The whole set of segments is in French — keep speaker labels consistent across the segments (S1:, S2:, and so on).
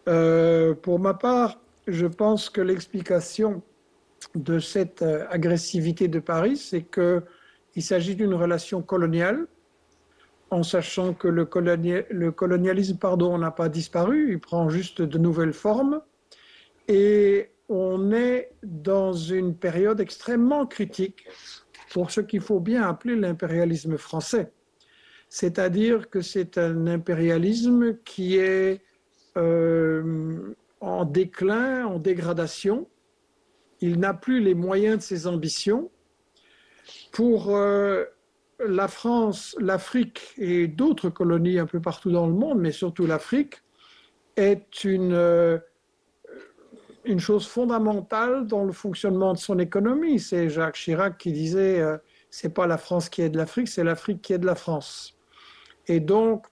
S1: Pour ma part, je pense que l'explication de cette agressivité de Paris, c'est qu'il s'agit d'une relation coloniale, en sachant que le colonialisme, pardon, n'a pas disparu, il prend juste de nouvelles formes. Et on est dans une période extrêmement critique pour ce qu'il faut bien appeler l'impérialisme français. C'est-à-dire que c'est un impérialisme qui est en déclin, en dégradation. Il n'a plus les moyens de ses ambitions. Pour la France, l'Afrique et d'autres colonies un peu partout dans le monde, mais surtout l'Afrique, est une chose fondamentale dans le fonctionnement de son économie. C'est Jacques Chirac qui disait c'est pas la France qui aide l'Afrique, c'est l'Afrique qui aide la France. Et donc,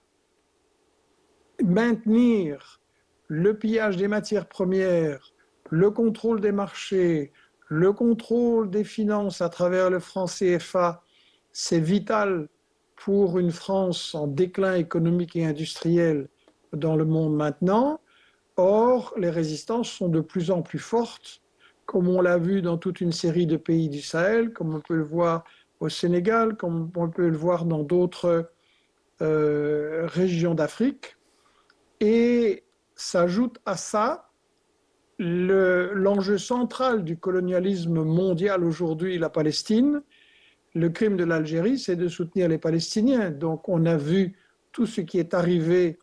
S1: maintenir le pillage des matières premières, le contrôle des marchés, le contrôle des finances à travers le franc CFA, c'est vital pour une France en déclin économique et industriel dans le monde maintenant. Or, les résistances sont de plus en plus fortes, comme on l'a vu dans toute une série de pays du Sahel, comme on peut le voir au Sénégal, comme on peut le voir dans d'autres régions d'Afrique. Et s'ajoute à ça l'enjeu central du colonialisme mondial aujourd'hui, la Palestine. Le crime de l'Algérie, c'est de soutenir les Palestiniens. Donc on a vu tout ce qui est arrivé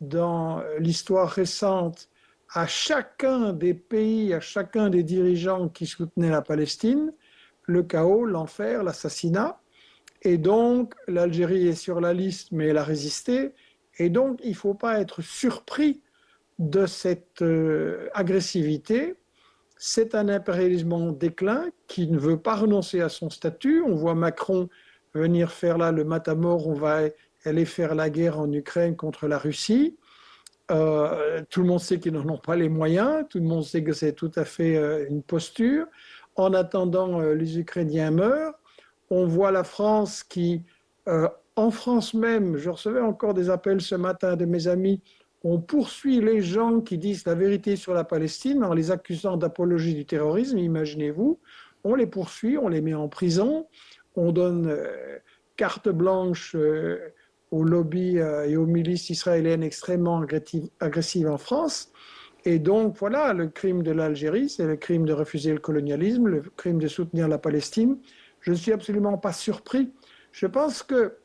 S1: dans l'histoire récente à chacun des pays, à chacun des dirigeants qui soutenaient la Palestine, le chaos, l'enfer, l'assassinat. Et donc l'Algérie est sur la liste, mais elle a résisté. Et donc il ne faut pas être surpris de cette agressivité. C'est un impérialisme en déclin qui ne veut pas renoncer à son statut. On voit Macron venir faire là le matamor, on va aller faire la guerre en Ukraine contre la Russie. Tout le monde sait qu'ils n'en ont pas les moyens, tout le monde sait que c'est tout à fait une posture. En attendant, les Ukrainiens meurent. On voit la France qui, en France même, je recevais encore des appels ce matin de mes amis, on poursuit les gens qui disent la vérité sur la Palestine en les accusant d'apologie du terrorisme, imaginez-vous. On les poursuit, on les met en prison, on donne carte blanche aux lobbies et aux milices israéliennes extrêmement agressives en France. Et donc, voilà, le crime de l'Algérie, c'est le crime de refuser le colonialisme, le crime de soutenir la Palestine. Je ne suis absolument pas surpris. Je pense que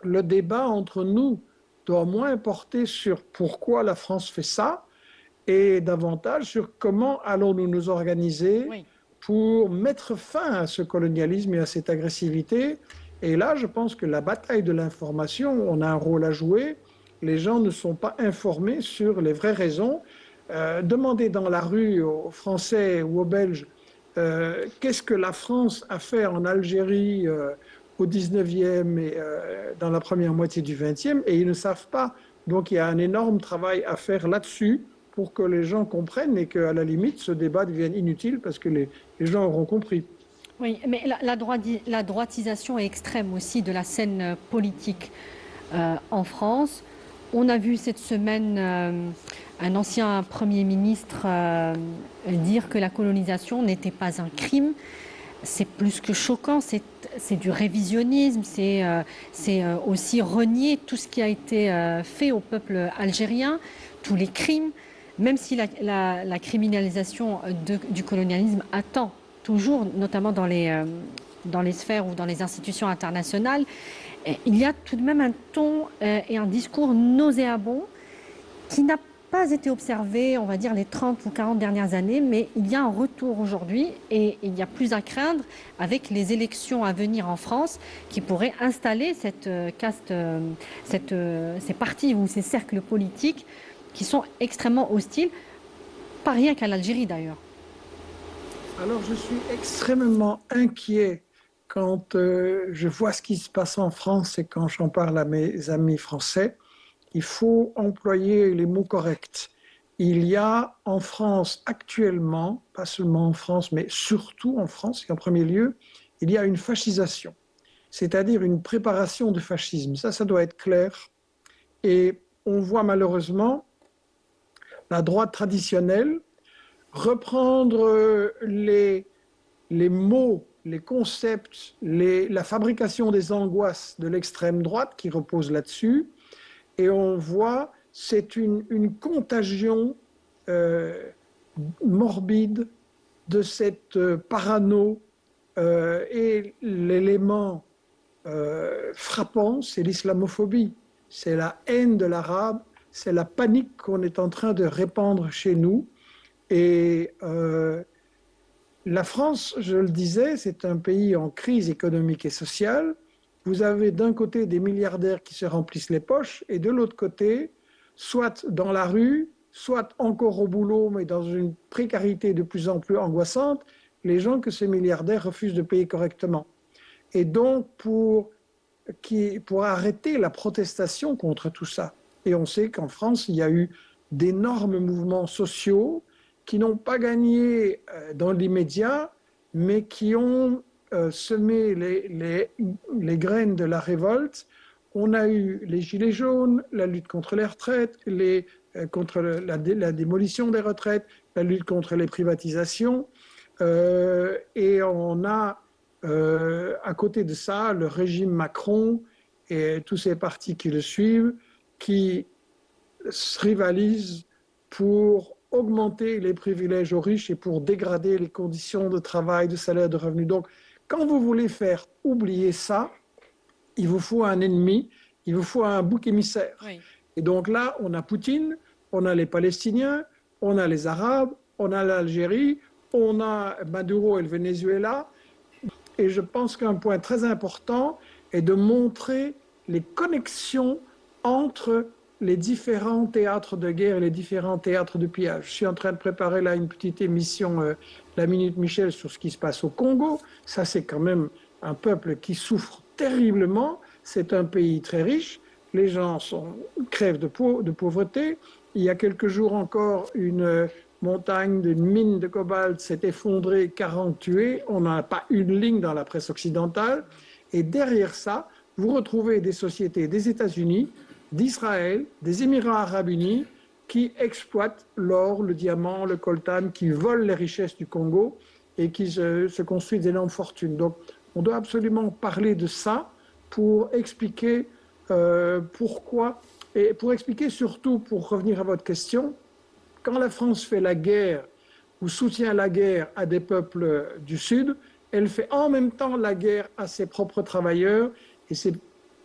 S1: le débat entre nous doit moins porter sur pourquoi la France fait ça et davantage sur comment allons-nous nous organiser
S2: Oui.
S1: pour mettre fin à ce colonialisme et à cette agressivité. Et là, je pense que la bataille de l'information, on a un rôle à jouer. Les gens ne sont pas informés sur les vraies raisons. Demandez dans la rue aux Français ou aux Belges qu'est-ce que la France a fait en Algérie au 19e et dans la première moitié du 20e, et ils ne savent pas. Donc il y a un énorme travail à faire là-dessus pour que les gens comprennent et qu'à la limite, ce débat devienne inutile parce que les gens auront compris.
S2: Oui, mais la droitisation est extrême aussi de la scène politique en France. On a vu cette semaine un ancien Premier ministre dire que la colonisation n'était pas un crime. C'est plus que choquant, c'est du révisionnisme, c'est aussi renier tout ce qui a été fait au peuple algérien, tous les crimes, même si la criminalisation du colonialisme attend toujours, notamment dans les sphères ou dans les institutions internationales, il y a tout de même un ton et un discours nauséabond qui n'a pas été observé, on va dire, les 30 ou 40 dernières années, mais il y a un retour aujourd'hui et il y a plus à craindre avec les élections à venir en France qui pourraient installer cette caste, ces partis ou ces cercles politiques qui sont extrêmement hostiles, pas rien qu'à l'Algérie d'ailleurs.
S1: Alors je suis extrêmement inquiet quand je vois ce qui se passe en France et quand j'en parle à mes amis français. Il faut employer les mots corrects. Il y a en France actuellement, pas seulement en France, mais surtout en France et en premier lieu, il y a une fascisation, c'est-à-dire une préparation du fascisme. Ça doit être clair. Et on voit malheureusement la droite traditionnelle, reprendre les mots, les concepts, la fabrication des angoisses de l'extrême droite qui repose là-dessus. Et on voit, c'est une contagion morbide de cette parano. Et l'élément frappant, c'est l'islamophobie. C'est la haine de l'arabe, c'est la panique qu'on est en train de répandre chez nous. Et la France, je le disais, c'est un pays en crise économique et sociale. Vous avez d'un côté des milliardaires qui se remplissent les poches et de l'autre côté, soit dans la rue, soit encore au boulot, mais dans une précarité de plus en plus angoissante, les gens que ces milliardaires refusent de payer correctement. Et donc, pour arrêter la protestation contre tout ça, et on sait qu'en France, il y a eu d'énormes mouvements sociaux qui n'ont pas gagné dans l'immédiat, mais qui ont semé les graines de la révolte. On a eu les gilets jaunes, la lutte contre les retraites, contre la démolition des retraites, la lutte contre les privatisations. Et on a, à côté de ça, le régime Macron et tous ces partis qui le suivent, qui se rivalisent pour augmenter les privilèges aux riches et pour dégrader les conditions de travail, de salaire, de revenus. Donc, quand vous voulez faire oublier ça, il vous faut un ennemi, il vous faut un bouc émissaire. Oui. Et donc là, on a Poutine, on a les Palestiniens, on a les Arabes, on a l'Algérie, on a Maduro et le Venezuela. Et je pense qu'un point très important est de montrer les connexions entre les différents théâtres de guerre et les différents théâtres de pillage. Je suis en train de préparer là une petite émission, La Minute Michel, sur ce qui se passe au Congo. Ça, c'est quand même un peuple qui souffre terriblement. C'est un pays très riche. Les gens crèvent de pauvreté. Il y a quelques jours encore, une montagne d'une mine de cobalt s'est effondrée, 40 tués. On n'a pas une ligne dans la presse occidentale. Et derrière ça, vous retrouvez des sociétés des États-Unis, d'Israël, des Émirats arabes unis, qui exploitent l'or, le diamant, le coltan, qui volent les richesses du Congo et qui se construisent d'énormes fortunes. Donc, on doit absolument parler de ça pour expliquer pourquoi, et pour expliquer surtout, pour revenir à votre question, quand la France fait la guerre ou soutient la guerre à des peuples du Sud, elle fait en même temps la guerre à ses propres travailleurs, et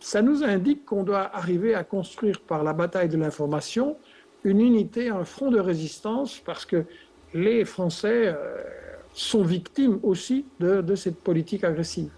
S1: ça nous indique qu'on doit arriver à construire par la bataille de l'information une unité, un front de résistance, parce que les Français sont victimes aussi de cette politique agressive.